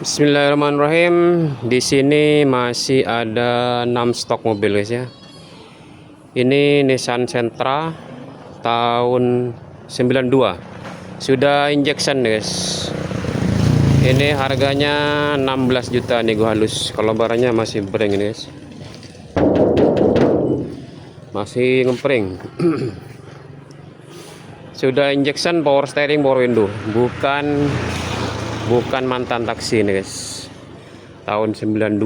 Bismillahirrahmanirrahim. Di sini masih ada 6 stok mobil guys ya. Ini Nissan Sentra tahun 92. Sudah injection guys. Ini harganya 16 juta nego halus. Kalau barangnya masih breng ini guys. Masih ngempring. Sudah injection, power steering, power window. Bukan mantan taksi nih guys, tahun 92.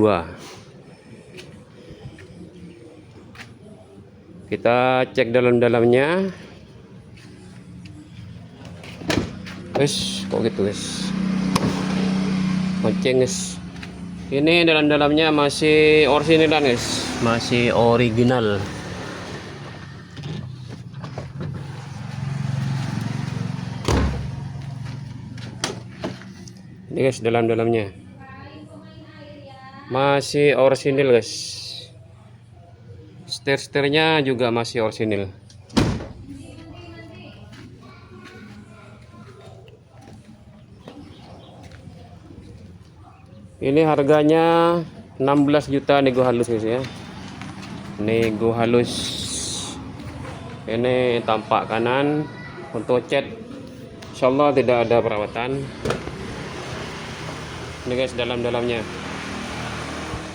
Kita cek dalam-dalamnya. Guys, kok gitu guys, ngeceng guys. Ini dalam-dalamnya masih original guys, masih original. Ini guys, dalam-dalamnya masih orisinil guys. Setir-setirnya juga masih orisinil. Ini harganya 16 juta nego halus guys ya. Nego halus. Ini tampak kanan. Untuk cat insyaallah tidak ada perawatan. Ini guys, dalam-dalamnya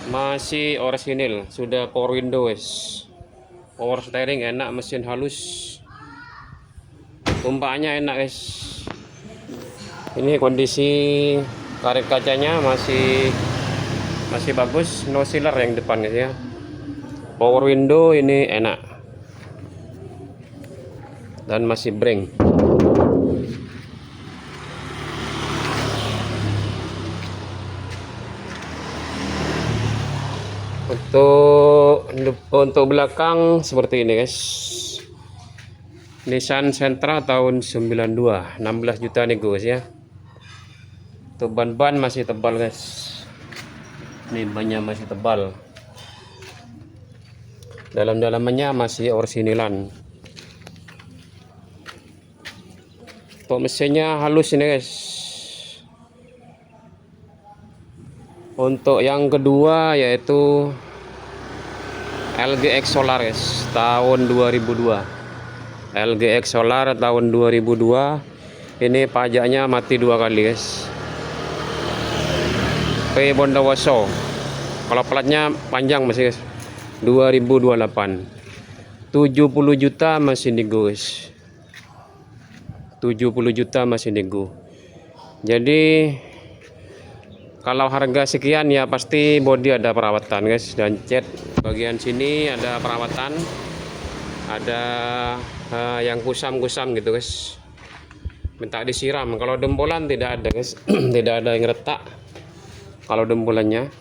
masih orisinil. Sudah power window guys, power steering enak, mesin halus, tumpaknya enak guys. Ini kondisi karet kacanya masih bagus, no sealer yang depan guys ya. Power window ini enak dan masih breng. Untuk belakang seperti ini guys. Nissan Sentra tahun 92, 16 juta nego guys ya. Untuk ban masih tebal guys. Ini bannya masih tebal. Dalam-dalamnya masih orisinilan. Untuk mesinnya halus ini guys. Untuk yang kedua yaitu LGX Solar guys, tahun 2002. LGX Solar tahun 2002. Ini pajaknya mati 2 kali guys. P Bondowoso. Kalau platnya panjang masih guys. 2028. 70 juta masih nego guys. 70 juta masih nego. Jadi kalau harga sekian ya pasti bodi ada perawatan guys, dan cat bagian sini ada perawatan, ada yang kusam-kusam gitu guys, minta disiram. Kalau dempolan tidak ada guys. Tidak ada yang retak kalau dempolannya.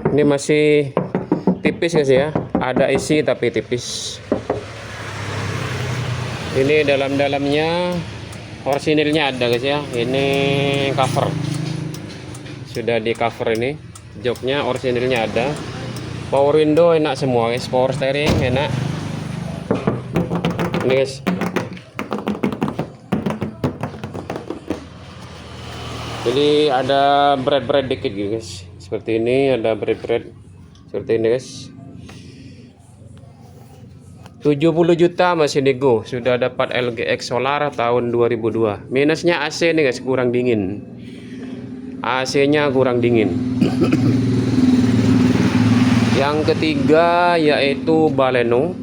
Ini masih tipis guys ya, ada isi tapi tipis. Ini dalam-dalamnya orisinilnya ada guys ya. Ini cover, sudah di cover. Ini joknya orisinilnya ada. Power window enak semua guys, power steering enak. Ini guys, jadi ada berat dikit gitu guys, seperti ini. Ada berat seperti ini guys. 70 juta masih nego. Sudah dapat LGX Solar tahun 2002. Minusnya AC nih guys, kurang dingin. AC nya kurang dingin. Yang ketiga yaitu Baleno.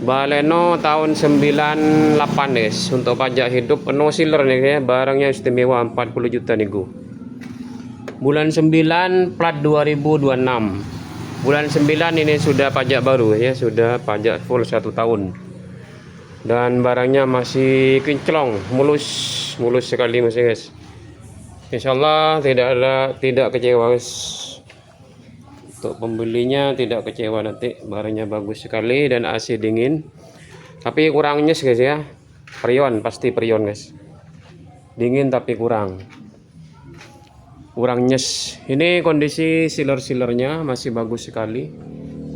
Baleno tahun 98 guys. Untuk pajak hidup no sealer nih ya. Barangnya istimewa, 40 juta nego. Bulan 9 plat 2026. Bulan 9 ini sudah pajak baru ya, sudah pajak full 1 tahun. Dan barangnya masih kinclong, mulus sekali masih guys. Insyaallah tidak kecewa guys. Untuk pembelinya tidak kecewa nanti, barangnya bagus sekali dan AC dingin. Tapi kurang nyes guys ya. Prion, pasti prion guys. Dingin tapi kurang nyes. Ini kondisi sealer-sealernya masih bagus sekali.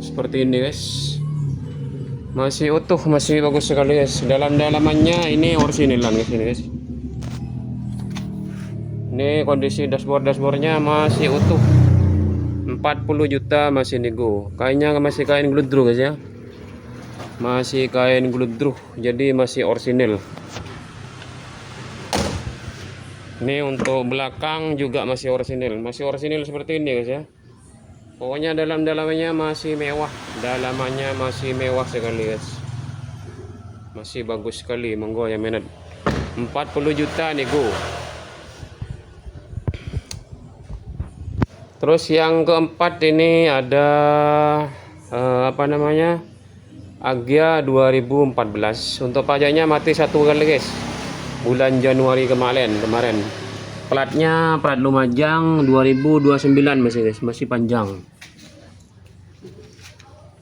Seperti ini guys. Masih utuh, masih bagus sekali guys. Dalam-dalamannya ini originalan guys, ini guys. Ini kondisi dashboardnya masih utuh. 40 juta masih nego. Kainnya masih kain gludru guys ya. Masih kain gludru, jadi masih orisinil. Ini untuk belakang juga masih orisinil seperti ini guys ya. Pokoknya dalamnya masih mewah, dalamannya masih mewah sekali guys. Masih bagus sekali, monggo yang minat. 40 juta nego. Terus yang keempat ini ada apa namanya, Agya 2014. Untuk pajaknya mati satu kali guys, bulan Januari kemarin. Platnya plat Lumajang 2029 masih guys, masih panjang.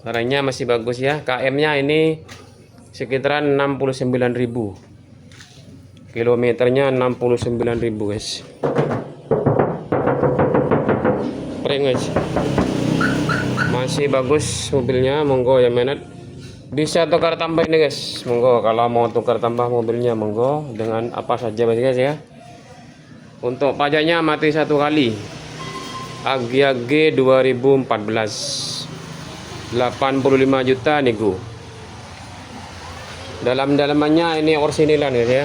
Barangnya masih bagus ya. KM-nya ini sekitaran 69.000. Kilometernya 69.000 guys. Guys, masih bagus mobilnya, monggo yang minat bisa tukar tambah ini guys. Monggo kalau mau tukar tambah mobilnya, monggo dengan apa saja guys ya. Untuk pajaknya mati satu kali. Agya G 2014, 85 juta nego. Dalamannya ini orsinilan guys ya.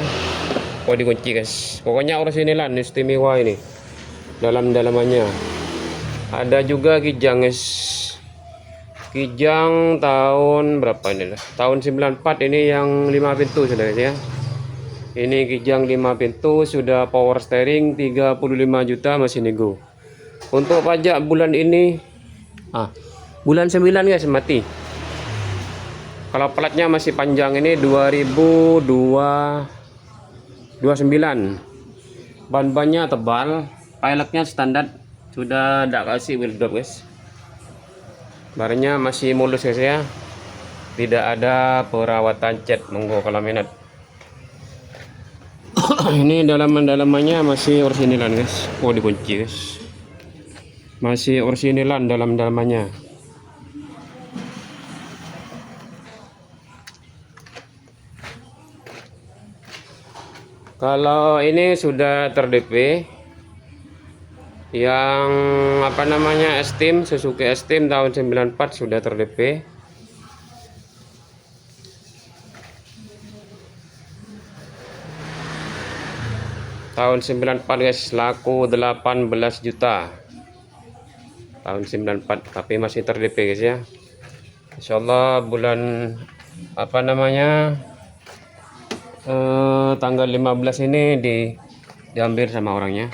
Oh dikunci guys, pokoknya orsinilan istimewa ini dalamannya. Ada juga kijang guys. Kijang tahun berapa ini lah? Tahun 94 ini yang 5 pintu sudah guys ya. Ini kijang 5 pintu sudah power steering 35 juta masih nego. Untuk pajak bulan ini bulan 9 guys mati. Kalau platnya masih panjang ini 2029. Ban-bannya tebal, peleknya standar. Sudah tidak kasih wheel drop guys. Barangnya masih mulus guys ya. Tidak ada perawatan cat, monggo kalau minat. Ini dalamannya masih orsinilan guys. Oh dikunci guys. Masih orsinilan dalamannya. Kalau ini sudah ter-DP yang apa namanya, Esteem, Suzuki Esteem tahun 94 sudah ter-DP. Tahun 94 guys, laku 18 juta tahun 94, tapi masih ter-DP guys ya. Insyaallah bulan apa namanya, tanggal 15 ini diambil sama orangnya.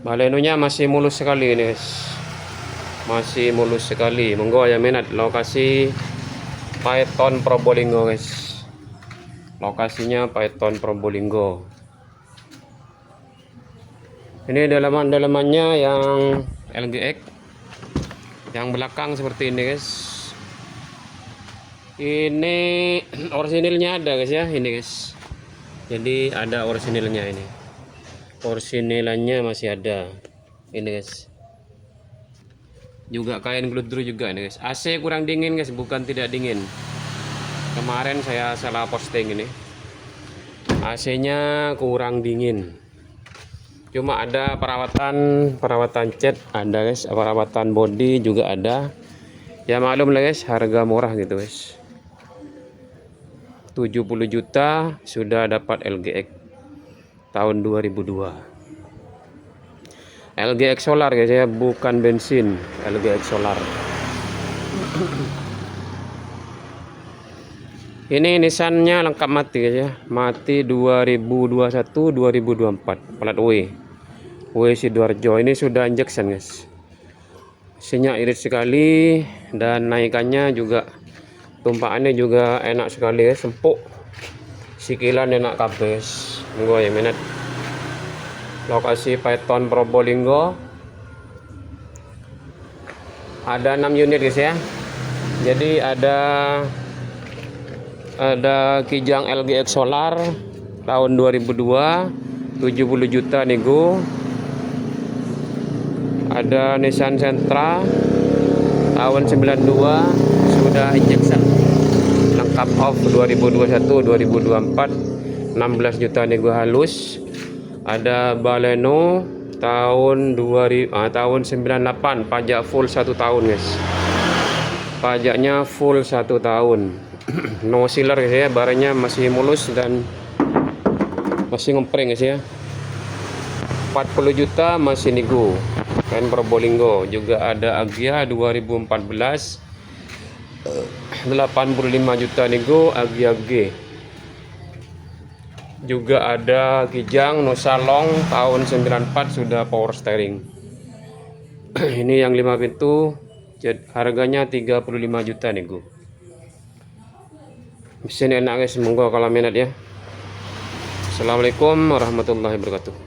Balenonya masih mulus sekali ini guys, masih mulus sekali. Monggo yang minat, lokasi Python Probolinggo guys. Lokasinya Python Probolinggo. Ini dalamannya yang LGX, yang belakang seperti ini guys. Ini orisinilnya ada guys ya, ini guys. Jadi ada orisinilnya ini. Orsinilannya masih ada ini guys. Juga kain gludru juga ini guys. AC kurang dingin guys, bukan tidak dingin. Kemarin saya salah posting ini. AC-nya kurang dingin. Cuma ada perawatan cat ada guys, perawatan body juga ada. Ya maklum lah guys, harga murah gitu guys. 70 juta sudah dapat LGX tahun 2002. LGX solar guys ya, bukan bensin, LGX solar. Ini Nissan-nya lengkap mati guys ya, mati 2021 2024, plat W Sidoarjo. Ini sudah injection guys. Mesinnya irit sekali dan naikannya juga, tumpaannya juga enak sekali guys, empuk. Sikilan enak kabeh guys. Monggo ya minat. Lokasi Python Probolinggo. Ada 6 unit guys ya. Jadi ada Kijang LGX Solar tahun 2002 70 juta nego. Ada Nissan Sentra tahun 92 sudah injection lengkap off 2021 2024 16 juta nego halus. Ada Baleno tahun 98, pajak full 1 tahun guys. Pajaknya full 1 tahun. No sealer guys ya, barangnya masih mulus dan masih ngepring guys ya. 40 juta masih nego. Kain Probolinggo. Juga ada Agia 2014 85 juta nego Agia G. Juga ada Kijang Nusalong tahun 94 sudah power steering. Ini yang 5 pintu harganya 35 juta nego. Mesin enak guys, semoga kalau minat ya. Assalamualaikum warahmatullahi wabarakatuh.